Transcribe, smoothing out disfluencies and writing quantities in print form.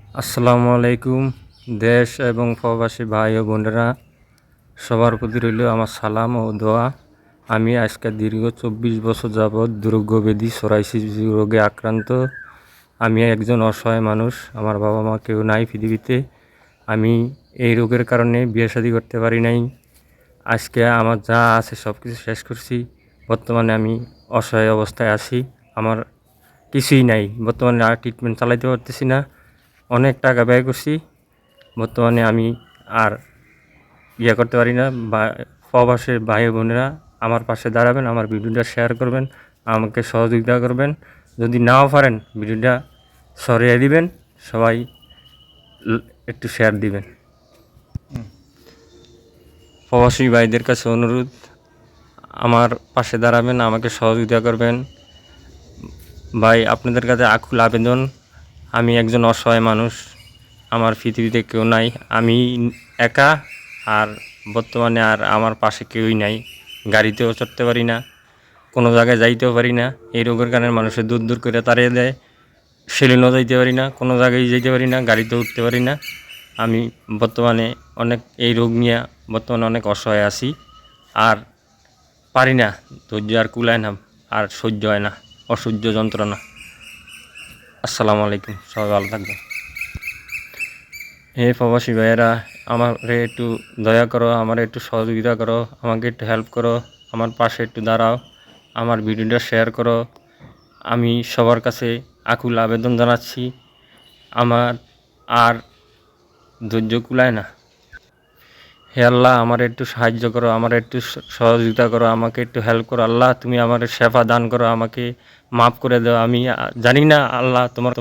আসসালামু আলাইকুম। দেশ এবং প্রবাসী ভাই ও বোনেরা, সবার প্রতি রইল আমার সালাম ও দোয়া। আমি আজকে দীর্ঘ 24 বছর যাবৎ দুর্গব্যাধি সোরাইসিস রোগে আক্রান্ত। আমি একজন অসহায় মানুষ, আমার বাবা মা কেউ নাই পৃথিবীতে। আমি এই রোগের কারণে বিয়ে শাদী করতে পারি নাই। আজকে আমার যা আছে সব কিছু শেষ করছি। বর্তমানে আমি অসহায় অবস্থায় আছি, আমার কিছুই নাই। বর্তমানে আর ট্রিটমেন্ট চালাইতে পারতেছি না, অনেক টাকা ব্যয় করছি। বর্তমানে আমি আর করতে পারি না। বা প্রবাসের ভাই বোনেরা আমার পাশে দাঁড়াবেন, আমার ভিডিওটা শেয়ার করবেন, আমাকে সহযোগিতা করবেন। যদি নাও পারেন ভিডিওটা সরিয়ে দিবেন, সবাই একটু শেয়ার দিবেন। প্রবাসী ভাইদের কাছে অনুরোধ, আমার পাশে দাঁড়াবেন, আমাকে সহযোগিতা করবেন। ভাই, আপনাদের কাছে আকুল আবেদন, আমি একজন অসহায় মানুষ, আমার পৃথিবীতে কেউ নাই, আমি একা। আর বর্তমানে আর আমার পাশে কেউই নাই। গাড়িতেও চড়তে পারি না, কোনো জায়গায় যাইতেও পারি না। এই রোগের কারণে মানুষের দূর দূর করে তাড়িয়ে দেয়। সেলুনও যাইতে পারি না, কোনো জায়গায় যাইতে পারি না, গাড়িতেও উঠতে পারি না। আমি বর্তমানে অনেক এই রোগ নিয়ে বর্তমানে অনেক অসহায় আছি। আর পারি না, ধৈর্য আর কুলায় না, আর সহ্য হয় না, অসহ্য যন্ত্রণা। আসসালামু আলাইকুম, সবাই ভালো থাকবেন। হে প্রবাসী ভাইয়েরা, আমারে একটু দয়া করো, আমার একটু সহযোগিতা করো, আমাকে একটু হেল্প করো, আমার পাশে একটু দাঁড়াও, আমার ভিডিওটা শেয়ার করো। আমি সবার কাছে আকুল আবেদন জানাচ্ছি, আমার আর ধৈর্য কুলায় না। হে আল্লাহ, আমার একটু সাহায্য করো, আমার একটু সহযোগিতা করো, আমাকে একটু হেল্প করো। আল্লাহ, তুমি আমার সেবা দান করো, আমাকে মাফ করে দাও। আমি জানি না আল্লাহ, তোমার